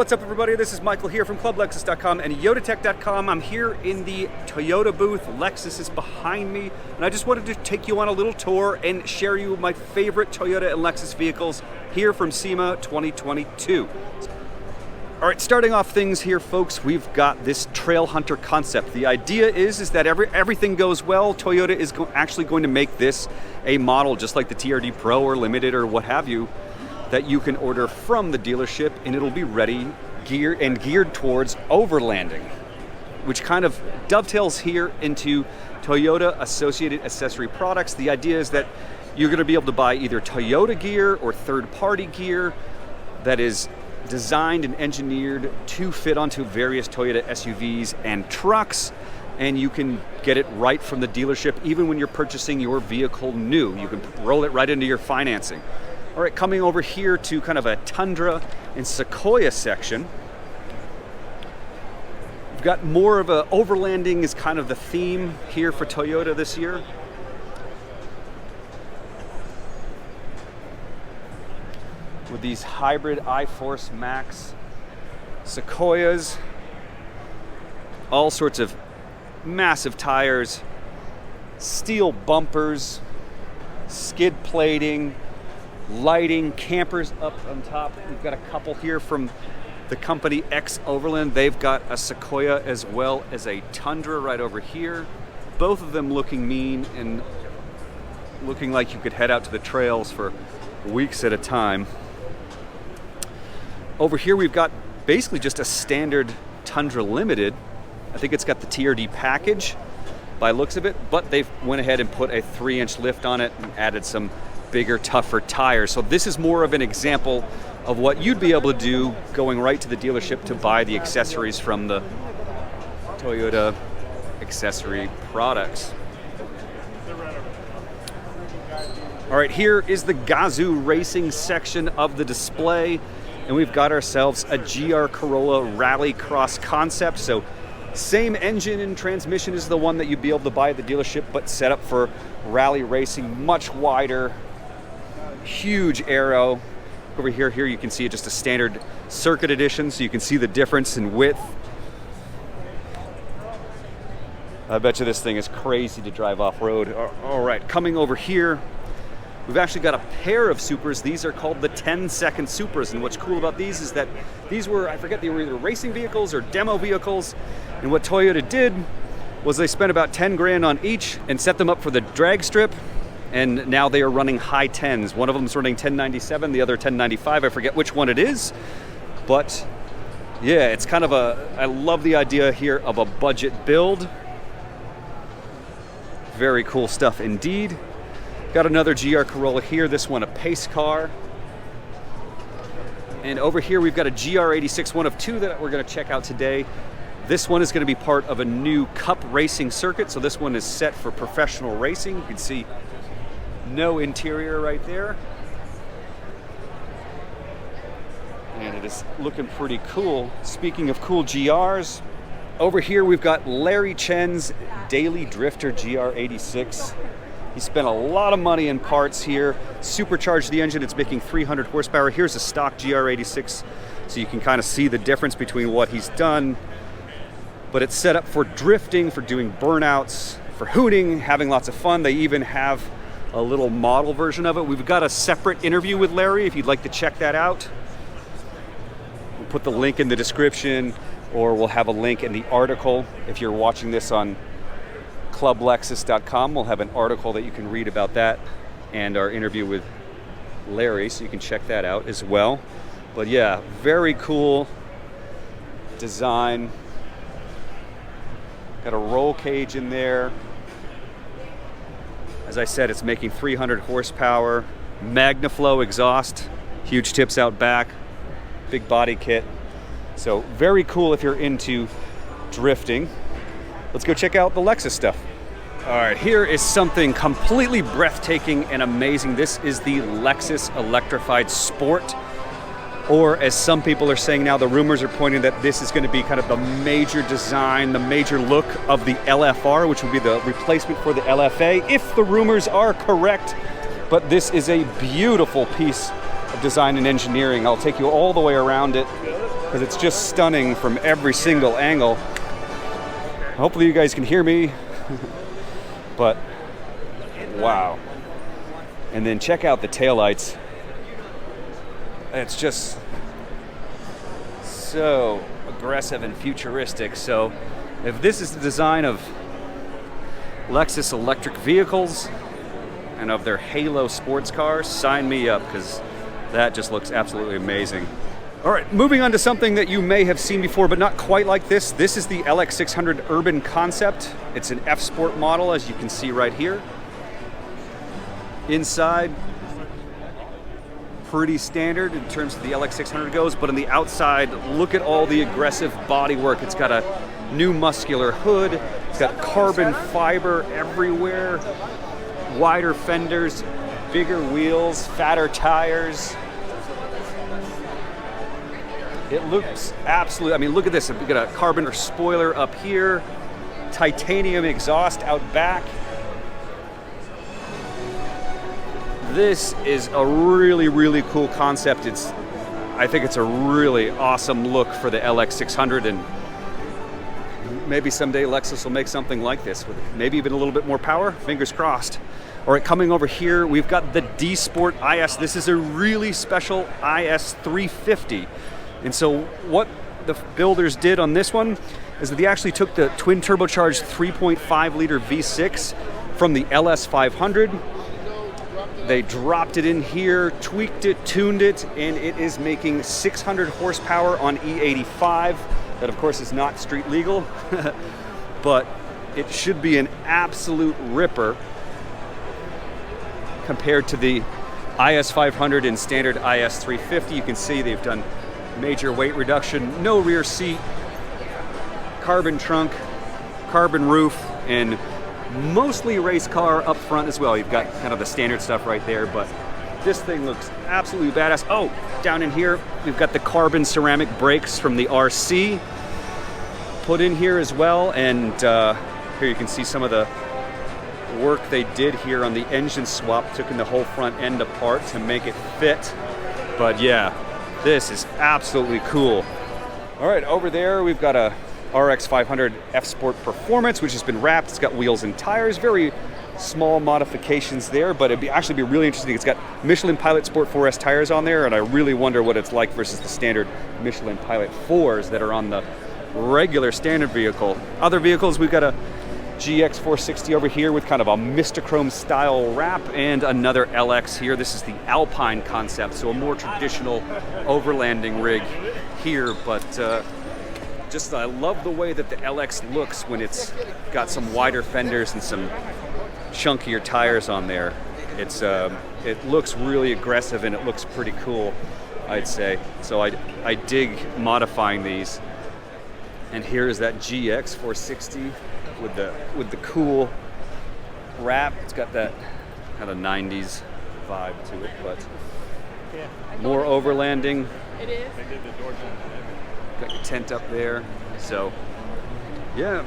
What's up, everybody? This is Michael here from ClubLexus.com and YodaTech.com. I'm here in the Toyota booth. Lexus is behind me, and I just wanted to take you on a little tour and share you my favorite Toyota and Lexus vehicles here from SEMA 2022. All right, starting off things here, folks, we've got this Trail Hunter concept. The idea is that everything goes well, Toyota is actually going to make this a model just like the TRD Pro or Limited or what have you, that you can order from the dealership, and it'll be ready, geared towards overlanding, which kind of dovetails here into Toyota associated accessory products. The idea is that you're going to be able to buy either Toyota gear or third-party gear that is designed and engineered to fit onto various Toyota SUVs and trucks, and you can get it right from the dealership even when you're purchasing your vehicle new. You can roll it right into your financing. All right, coming over here to kind of a Tundra and Sequoia section. We've got more of a overlanding is kind of the theme here for Toyota this year. With these hybrid iForce Max Sequoias, all sorts of massive tires, steel bumpers, skid plating, lighting, campers up on top. We've got a couple here from the company X Overland. They've got a Sequoia as well as a Tundra right over here. Both of them looking mean and looking like you could head out to the trails for weeks at a time. Over here we've got basically just a standard Tundra Limited. I think it's got the TRD package by looks of it, but they've went ahead and put a 3-inch lift on it and added some bigger, tougher tires. So this is more of an example of what you'd be able to do going right to the dealership to buy the accessories from the Toyota accessory products. All right, here is the Gazoo Racing section of the display, and we've got ourselves a GR Corolla Rally Cross concept. So same engine and transmission as the one that you'd be able to buy at the dealership, but set up for rally racing, much wider, huge aero. Over here you can see just a standard circuit edition, so you can see the difference in width. I bet you this thing is crazy to drive off-road. All right, coming over here, we've actually got a pair of Supras. These are called the 10-second Supras, and what's cool about these is that these were, I forget, they were either racing vehicles or demo vehicles, and what Toyota did was they spent about 10 grand on each and set them up for the drag strip, and now they are running high 10s. One of them is running 1097, the other 1095. I forget which one it is, but yeah, it's kind of I love the idea here of a budget build. Very cool stuff indeed. Got another GR Corolla here, this one a pace car. And over here we've got a GR86, one of two that we're gonna check out today. This one is gonna be part of a new Cup racing circuit, so this one is set for professional racing. You can see no interior right there. And it is looking pretty cool. Speaking of cool GRs, over here we've got Larry Chen's Daily Drifter GR86. He spent a lot of money in parts here, supercharged the engine, it's making 300 horsepower. Here's a stock GR86, so you can kind of see the difference between what he's done. But it's set up for drifting, for doing burnouts, for hooting, having lots of fun. They even have a little model version of it. We've got a separate interview with Larry if you'd like to check that out. We'll put the link in the description, or we'll have a link in the article. If you're watching this on ClubLexus.com, we'll have an article that you can read about that and our interview with Larry, so you can check that out as well. But yeah, very cool design. Got a roll cage in there. As I said, it's making 300 horsepower. MagnaFlow exhaust, huge tips out back, big body kit. So very cool if you're into drifting. Let's go check out the Lexus stuff. All right, here is something completely breathtaking and amazing. This is the Lexus Electrified Sport, or as some people are saying now, the rumors are pointing that this is going to be kind of the major design, the major look of the LFR, which will be the replacement for the LFA, if the rumors are correct. But this is a beautiful piece of design and engineering. I'll take you all the way around it. because it's just stunning from every single angle. Hopefully you guys can hear me, but wow. And then check out the taillights. It's just so aggressive and futuristic. So if this is the design of Lexus electric vehicles and of their Halo sports cars, sign me up, because that just looks absolutely amazing. All right, moving on to something that you may have seen before, but not quite like this. This is the LX600 Urban Concept. It's an F-Sport model, as you can see right here. Inside, pretty standard in terms of the LX600 goes, but on the outside, look at all the aggressive bodywork. It's got a new muscular hood. It's got carbon fiber everywhere, wider fenders, bigger wheels, fatter tires. It looks absolutely, I mean, look at this. We've got a carbon spoiler up here, titanium exhaust out back. This is a really, really cool concept. I think it's a really awesome look for the LX600, and maybe someday Lexus will make something like this with maybe even a little bit more power. Fingers crossed. All right, coming over here, we've got the D Sport IS. This is a really special IS 350. And so what the builders did on this one is that they actually took the twin turbocharged 3.5 liter V6 from the LS 500. They dropped it in here, tweaked it, tuned it, and it is making 600 horsepower on E85. That, of course, is not street legal, but it should be an absolute ripper compared to the IS 500 and standard IS 350. You can see they've done major weight reduction, no rear seat, carbon trunk, carbon roof, and mostly race car up front as well. You've got kind of the standard stuff right there, but this thing looks absolutely badass. Oh, down in here, we've got the carbon ceramic brakes from the RC put in here as well, and here you can see some of the work they did here on the engine swap, took in the whole front end apart to make it fit. But yeah, this is absolutely cool. All right, over there we've got a RX 500 F-Sport Performance, which has been wrapped. It's got wheels and tires, very small modifications there, but it'd actually be really interesting. It's got Michelin Pilot Sport 4S tires on there, and I really wonder what it's like versus the standard Michelin Pilot 4s that are on the regular standard vehicle. Other vehicles, we've got a GX 460 over here with kind of a Mistachrome style wrap, and another LX here. This is the Alpine concept, so a more traditional overlanding rig here, but just I love the way that the LX looks when it's got some wider fenders and some chunkier tires on there. It looks really aggressive and it looks pretty cool, I'd say. So I dig modifying these. And here is that GX 460 with the cool wrap. It's got that kind of 90s vibe to it, but more overlanding. It is. Got your tent up there. So yeah,